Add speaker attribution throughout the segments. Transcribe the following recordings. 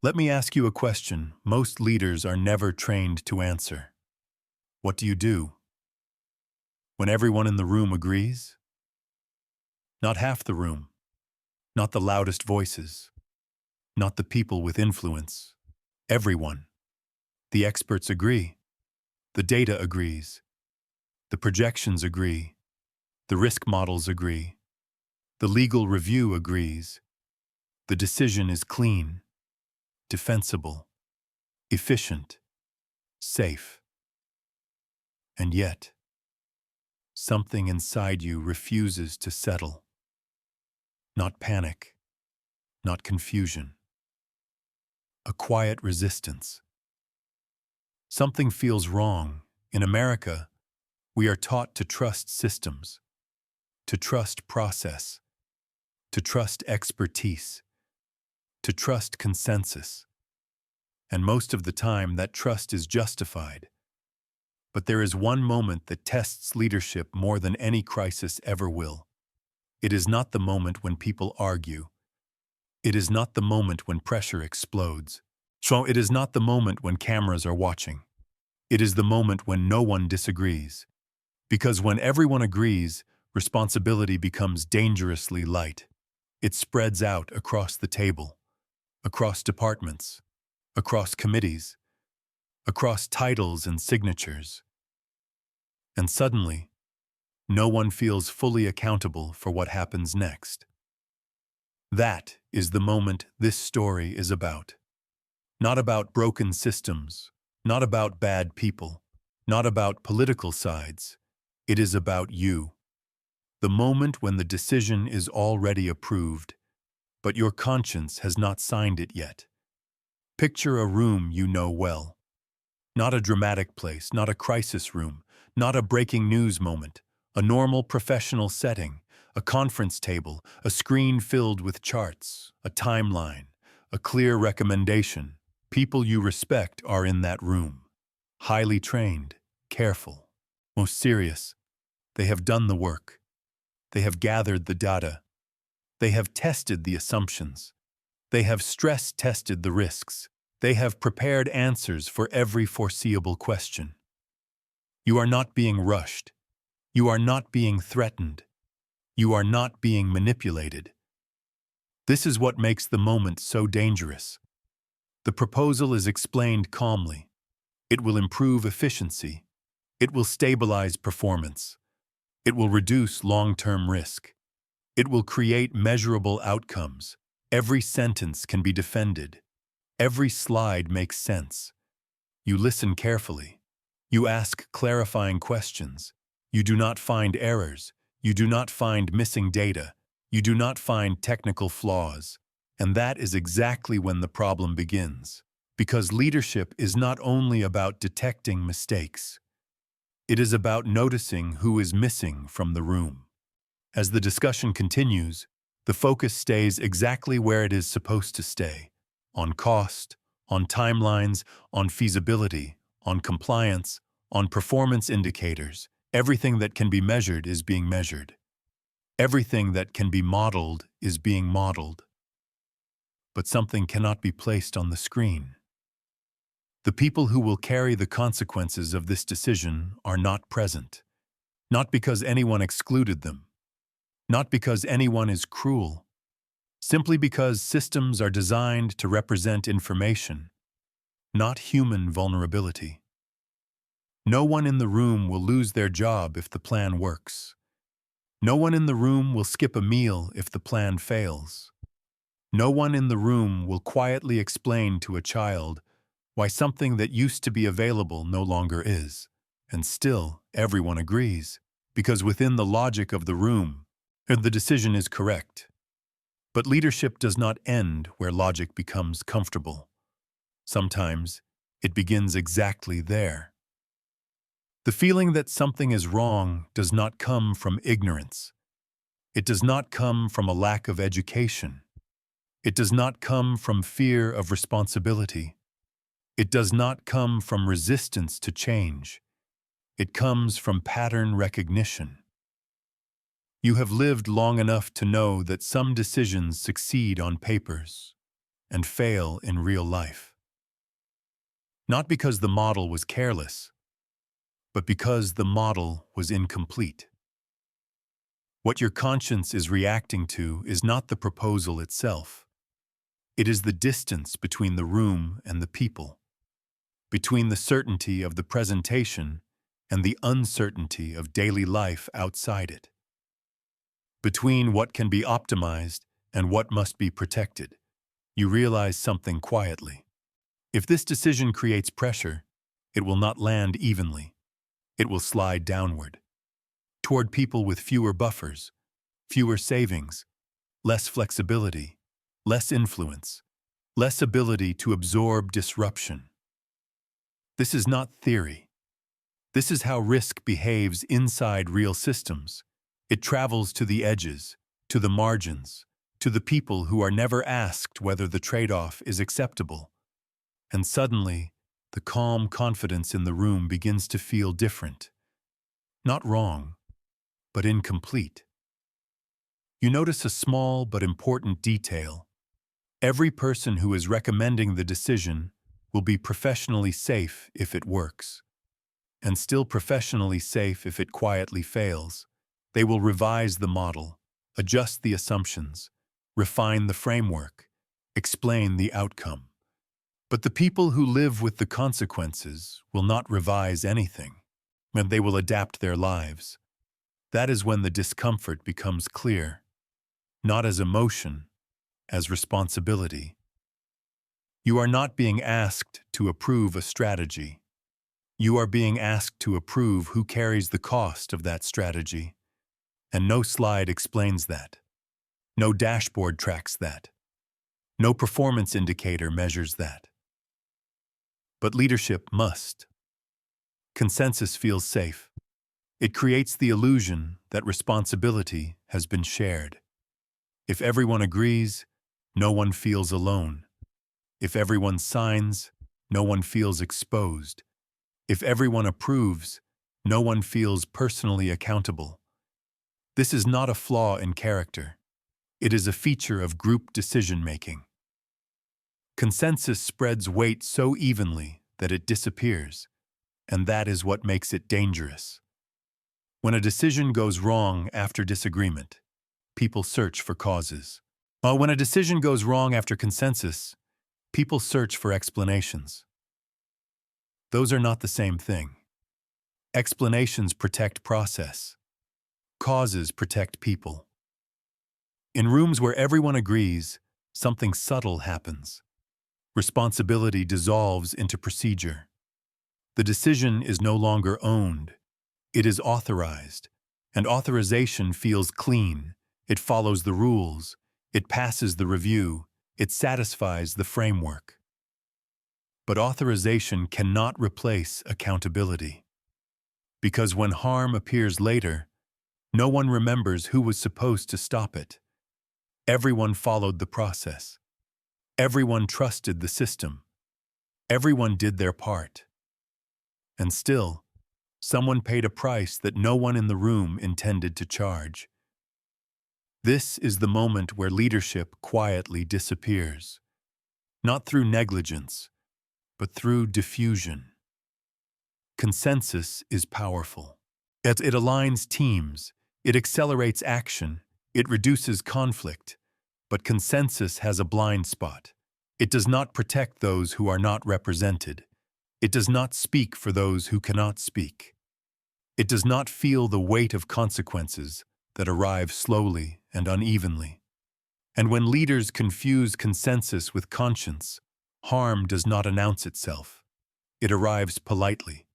Speaker 1: Let me ask you a question most leaders are never trained to answer. What do you do when everyone in the room agrees? Not half the room, not the loudest voices, not the people with influence. Everyone. The experts agree. The data agrees. The projections agree. The risk models agree. The legal review agrees. The decision is clean, defensible, efficient, safe. And yet, something inside you refuses to settle. Not panic, not confusion. A quiet resistance. Something feels wrong. In America, we are taught to trust systems, to trust process, to trust expertise, to trust consensus. And most of the time, that trust is justified. But there is one moment that tests leadership more than any crisis ever will. It is not the moment when people argue. It is not the moment when pressure explodes. So it is not the moment when cameras are watching. It is the moment when no one disagrees. Because when everyone agrees, responsibility becomes dangerously light. It spreads out across the table, across departments, across committees, across titles and signatures. And suddenly, no one feels fully accountable for what happens next. That is the moment this story is about. Not about broken systems, not about bad people, not about political sides. It is about you. The moment when the decision is already approved, but your conscience has not signed it yet. Picture a room you know well. Not a dramatic place, not a crisis room, not a breaking news moment, a normal professional setting, a conference table, a screen filled with charts, a timeline, a clear recommendation. People you respect are in that room. Highly trained, careful, most serious. They have done the work. They have gathered the data. They have tested the assumptions. They have stress-tested the risks. They have prepared answers for every foreseeable question. You are not being rushed. You are not being threatened. You are not being manipulated. This is what makes the moment so dangerous. The proposal is explained calmly. It will improve efficiency. It will stabilize performance. It will reduce long-term risk. It will create measurable outcomes. Every sentence can be defended. Every slide makes sense. You listen carefully. You ask clarifying questions. You do not find errors. You do not find missing data. You do not find technical flaws. And that is exactly when the problem begins. Because leadership is not only about detecting mistakes. It is about noticing who is missing from the room. As the discussion continues, the focus stays exactly where it is supposed to stay. On cost, on timelines, on feasibility, on compliance, on performance indicators. Everything that can be measured is being measured. Everything that can be modeled is being modeled. But something cannot be placed on the screen. The people who will carry the consequences of this decision are not present. Not because anyone excluded them. Not because anyone is cruel. Simply because systems are designed to represent information, not human vulnerability. No one in the room will lose their job if the plan works. No one in the room will skip a meal if the plan fails. No one in the room will quietly explain to a child why something that used to be available no longer is. And still, everyone agrees, because within the logic of the room, the decision is correct. But leadership does not end where logic becomes comfortable. Sometimes, it begins exactly there. The feeling that something is wrong does not come from ignorance. It does not come from a lack of education. It does not come from fear of responsibility. It does not come from resistance to change. It comes from pattern recognition. You have lived long enough to know that some decisions succeed on papers, and fail in real life. Not because the model was careless, but because the model was incomplete. What your conscience is reacting to is not the proposal itself. It is the distance between the room and the people, between the certainty of the presentation and the uncertainty of daily life outside it, between what can be optimized and what must be protected. You realize something quietly. If this decision creates pressure, it will not land evenly. It will slide downward, toward people with fewer buffers, fewer savings, less flexibility, less influence, less ability to absorb disruption. This is not theory. This is how risk behaves inside real systems. It travels to the edges, to the margins, to the people who are never asked whether the trade-off is acceptable. And suddenly, the calm confidence in the room begins to feel different. Not wrong, but incomplete. You notice a small but important detail. Every person who is recommending the decision will be professionally safe if it works, and still professionally safe if it quietly fails. They will revise the model, adjust the assumptions, refine the framework, explain the outcome. But the people who live with the consequences will not revise anything, and they will adapt their lives. That is when the discomfort becomes clear, not as emotion, as responsibility. You are not being asked to approve a strategy. You are being asked to approve who carries the cost of that strategy. And no slide explains that. No dashboard tracks that. No performance indicator measures that. But leadership must. Consensus feels safe. It creates the illusion that responsibility has been shared. If everyone agrees, no one feels alone. If everyone signs, no one feels exposed. If everyone approves, no one feels personally accountable. This is not a flaw in character. It is a feature of group decision-making. Consensus spreads weight so evenly that it disappears, and that is what makes it dangerous. When a decision goes wrong after disagreement, people search for causes. While when a decision goes wrong after consensus, people search for explanations. Those are not the same thing. Explanations protect process. Causes protect people. In rooms where everyone agrees, something subtle happens. Responsibility dissolves into procedure. The decision is no longer owned. It is authorized, and authorization feels clean. It follows the rules. It passes the review. It satisfies the framework. But authorization cannot replace accountability. Because when harm appears later, no one remembers who was supposed to stop it. Everyone followed the process. Everyone trusted the system. Everyone did their part. And still, someone paid a price that no one in the room intended to charge. This is the moment where leadership quietly disappears, not through negligence, but through diffusion. Consensus is powerful. It aligns teams, it accelerates action, it reduces conflict, but consensus has a blind spot. It does not protect those who are not represented. It does not speak for those who cannot speak. It does not feel the weight of consequences that arrive slowly and unevenly. And when leaders confuse consensus with conscience, harm does not announce itself. It arrives politely,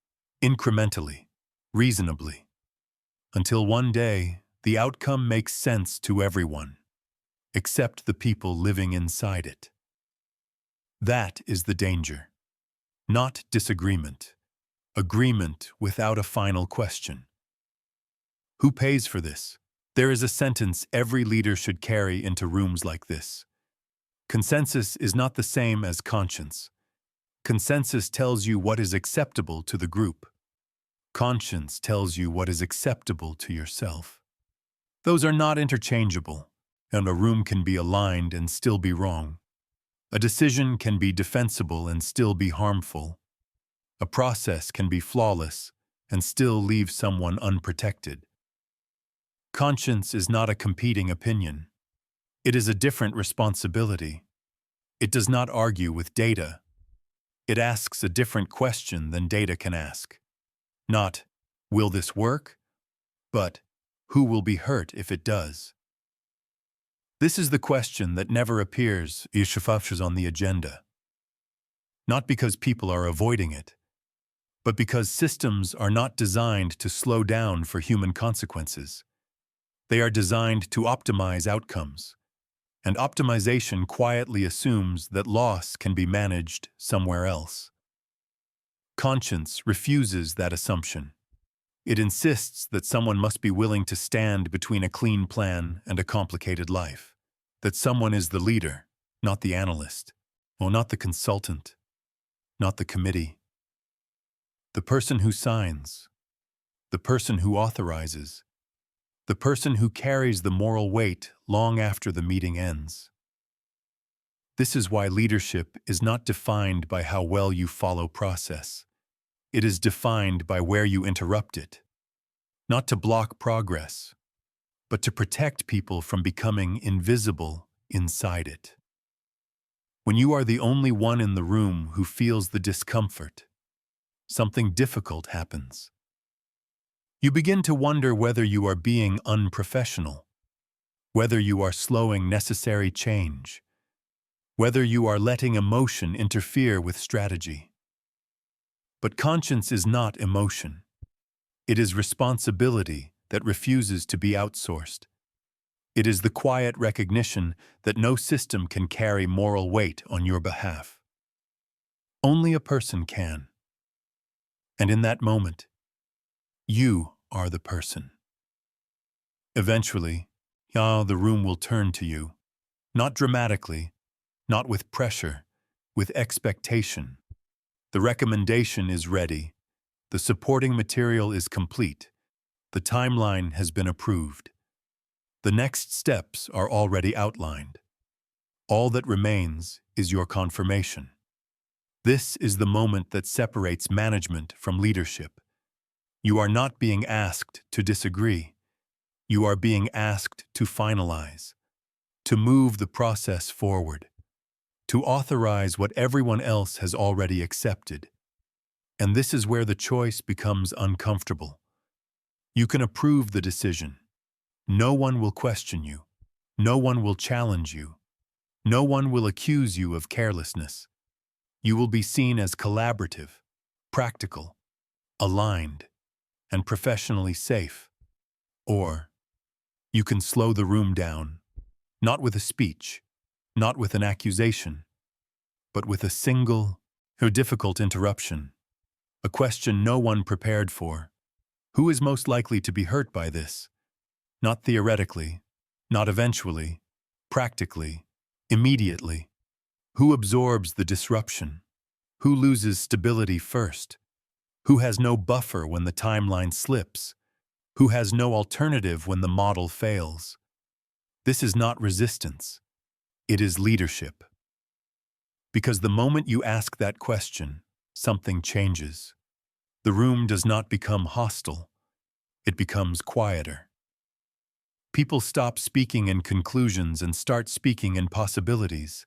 Speaker 1: incrementally, reasonably, until one day the outcome makes sense to everyone, except the people living inside it. That is the danger. Not disagreement. Agreement without a final question. Who pays for this? There is a sentence every leader should carry into rooms like this. Consensus is not the same as conscience. Consensus tells you what is acceptable to the group. Conscience tells you what is acceptable to yourself. Those are not interchangeable, and a room can be aligned and still be wrong. A decision can be defensible and still be harmful. A process can be flawless and still leave someone unprotected. Conscience is not a competing opinion. It is a different responsibility. It does not argue with data. It asks a different question than data can ask. Not, will this work? But, who will be hurt if it does? This is the question that never appears on the agenda. Not because people are avoiding it, but because systems are not designed to slow down for human consequences. They are designed to optimize outcomes, and optimization quietly assumes that loss can be managed somewhere else. Conscience refuses that assumption. It insists that someone must be willing to stand between a clean plan and a complicated life, that someone is the leader, not the analyst, or not the consultant, not the committee. The person who signs, the person who authorizes, the person who carries the moral weight long after the meeting ends. This is why leadership is not defined by how well you follow process. It is defined by where you interrupt it, not to block progress, but to protect people from becoming invisible inside it. When you are the only one in the room who feels the discomfort, something difficult happens. You begin to wonder whether you are being unprofessional, whether you are slowing necessary change, whether you are letting emotion interfere with strategy. But conscience is not emotion. It is responsibility that refuses to be outsourced. It is the quiet recognition that no system can carry moral weight on your behalf. Only a person can. And in that moment, you are the person. Eventually, the room will turn to you, not dramatically, not with pressure, with expectation. The recommendation is ready. The supporting material is complete. The timeline has been approved. The next steps are already outlined. All that remains is your confirmation. This is the moment that separates management from leadership. You are not being asked to disagree. You are being asked to finalize, to move the process forward, to authorize what everyone else has already accepted. And this is where the choice becomes uncomfortable. You can approve the decision. No one will question you. No one will challenge you. No one will accuse you of carelessness. You will be seen as collaborative, practical, aligned, and professionally safe. Or, you can slow the room down, not with a speech, not with an accusation, but with a single or difficult interruption, a question no one prepared for. Who is most likely to be hurt by this? Not theoretically, not eventually, practically, immediately. Who absorbs the disruption? Who loses stability first? Who has no buffer when the timeline slips? Who has no alternative when the model fails? This is not resistance. It is leadership. Because the moment you ask that question, something changes. The room does not become hostile. It becomes quieter. People stop speaking in conclusions and start speaking in possibilities.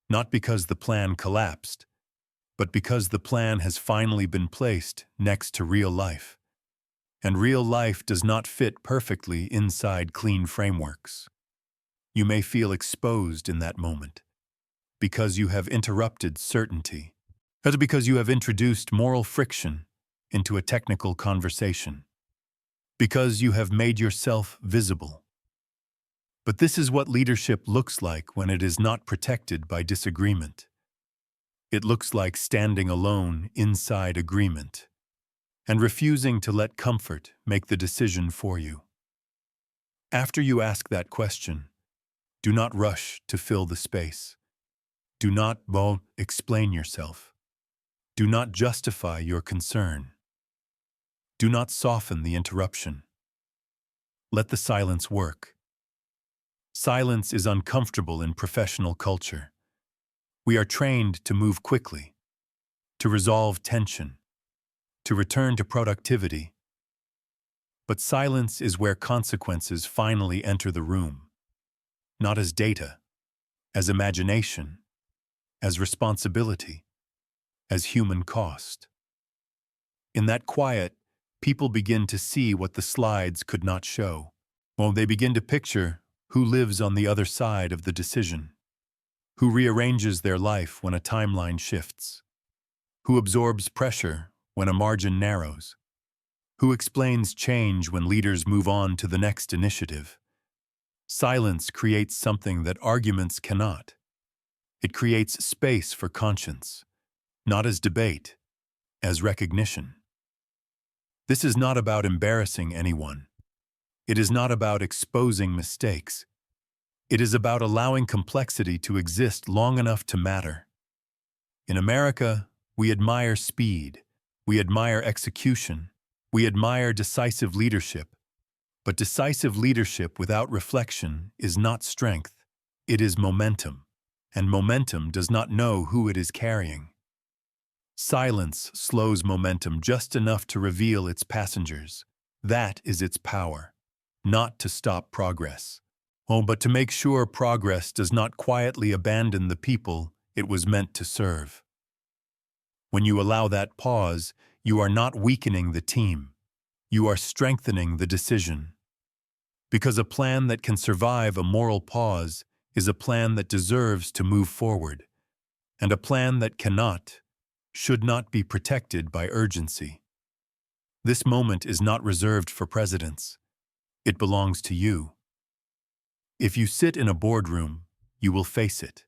Speaker 1: Not because the plan collapsed, but because the plan has finally been placed next to real life. And real life does not fit perfectly inside clean frameworks. You may feel exposed in that moment, because you have interrupted certainty, or because you have introduced moral friction into a technical conversation, because you have made yourself visible. But this is what leadership looks like when it is not protected by disagreement. It looks like standing alone inside agreement and refusing to let comfort make the decision for you. After you ask that question, do not rush to fill the space. Do not explain yourself. Do not justify your concern. Do not soften the interruption. Let the silence work. Silence is uncomfortable in professional culture. We are trained to move quickly, to resolve tension, to return to productivity. But silence is where consequences finally enter the room, not as data, as imagination, as responsibility, as human cost. In that quiet, people begin to see what the slides could not show. Well, they begin to picture who lives on the other side of the decision, who rearranges their life when a timeline shifts, who absorbs pressure when a margin narrows, who explains change when leaders move on to the next initiative. Silence creates something that arguments cannot. It creates space for conscience, not as debate, as recognition. This is not about embarrassing anyone. It is not about exposing mistakes. It is about allowing complexity to exist long enough to matter. In America, we admire speed, we admire execution, we admire decisive leadership. But decisive leadership without reflection is not strength, it is momentum, and momentum does not know who it is carrying. Silence slows momentum just enough to reveal its passengers. That is its power, not to stop progress. Oh, but to make sure progress does not quietly abandon the people it was meant to serve. When you allow that pause, you are not weakening the team. You are strengthening the decision. Because a plan that can survive a moral pause is a plan that deserves to move forward, and a plan that cannot, should not be protected by urgency. This moment is not reserved for presidents. It belongs to you. If you sit in a boardroom, you will face it.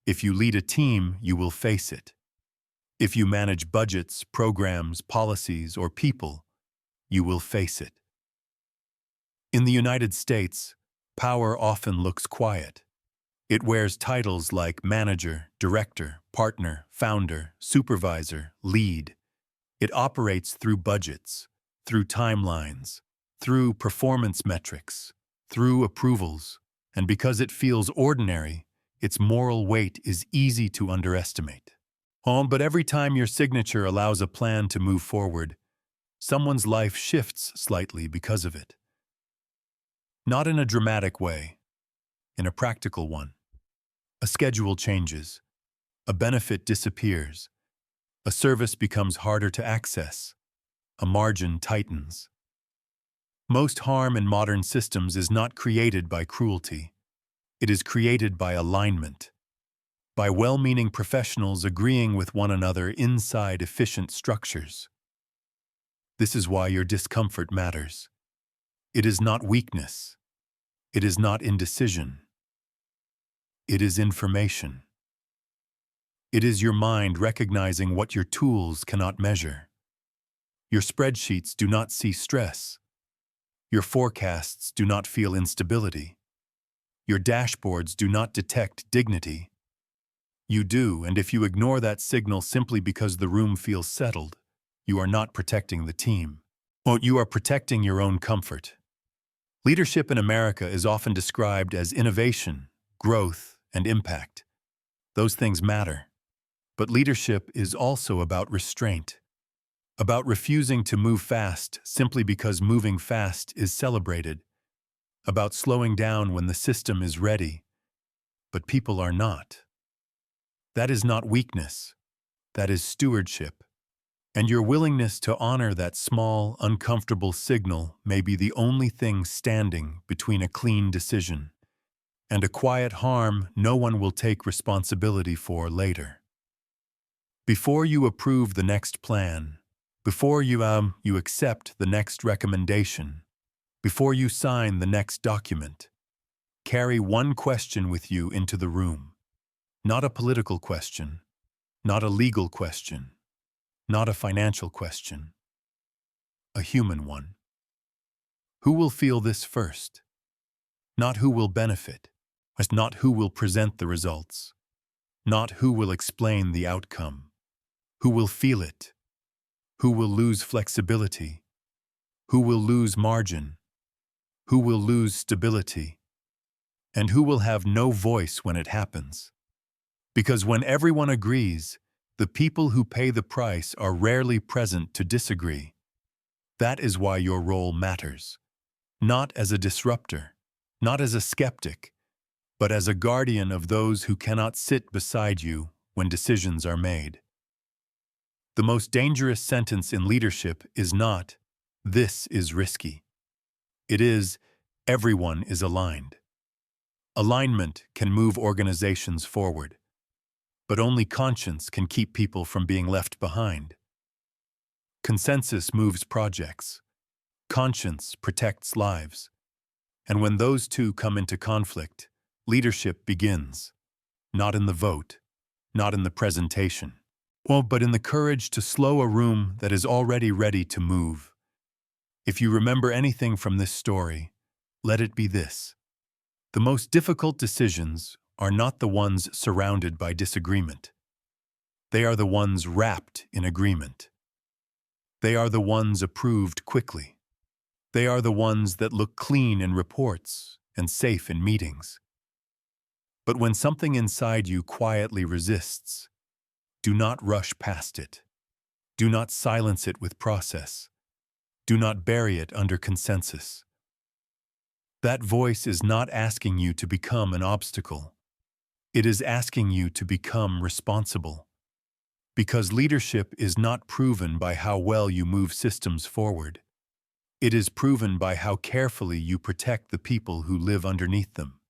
Speaker 1: If you lead a team, you will face it. If you manage budgets, programs, policies, or people, you will face it. In the United States, power often looks quiet. It wears titles like manager, director, partner, founder, supervisor, lead. It operates through budgets, through timelines, through performance metrics, through approvals, and because it feels ordinary, its moral weight is easy to underestimate. But every time your signature allows a plan to move forward, someone's life shifts slightly because of it. Not in a dramatic way, in a practical one. A schedule changes, a benefit disappears, a service becomes harder to access, a margin tightens. Most harm in modern systems is not created by cruelty. It is created by alignment, by well-meaning professionals agreeing with one another inside efficient structures. This is why your discomfort matters. It is not weakness. It is not indecision. It is information. It is your mind recognizing what your tools cannot measure. Your spreadsheets do not see stress. Your forecasts do not feel instability. Your dashboards do not detect dignity. You do, and if you ignore that signal simply because the room feels settled, you are not protecting the team. You are protecting your own comfort. Leadership in America is often described as innovation, growth, and impact. Those things matter. But leadership is also about restraint, about refusing to move fast simply because moving fast is celebrated, about slowing down when the system is ready, but people are not. That is not weakness. That is stewardship. And your willingness to honor that small, uncomfortable signal may be the only thing standing between a clean decision and a quiet harm no one will take responsibility for later. Before you approve the next plan, before you accept the next recommendation, before you sign the next document, carry one question with you into the room. Not a political question, not a legal question, not a financial question, a human one. Who will feel this first? Not who will benefit, not who will present the results, not who will explain the outcome. Who will feel it? Who will lose flexibility? Who will lose margin? Who will lose stability? And who will have no voice when it happens? Because when everyone agrees, the people who pay the price are rarely present to disagree. That is why your role matters. Not as a disruptor, not as a skeptic, but as a guardian of those who cannot sit beside you when decisions are made. The most dangerous sentence in leadership is not, "This is risky." It is, "Everyone is aligned." Alignment can move organizations forward, but only conscience can keep people from being left behind. Consensus moves projects. Conscience protects lives. And when those two come into conflict, leadership begins, not in the vote, not in the presentation, but in the courage to slow a room that is already ready to move. If you remember anything from this story, let it be this. The most difficult decisions are not the ones surrounded by disagreement. They are the ones wrapped in agreement. They are the ones approved quickly. They are the ones that look clean in reports and safe in meetings. But when something inside you quietly resists, do not rush past it. Do not silence it with process. Do not bury it under consensus. That voice is not asking you to become an obstacle. It is asking you to become responsible. Because leadership is not proven by how well you move systems forward. It is proven by how carefully you protect the people who live underneath them.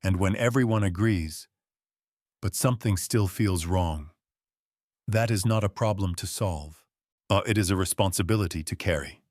Speaker 1: And when everyone agrees, but something still feels wrong, that is not a problem to solve. It is a responsibility to carry.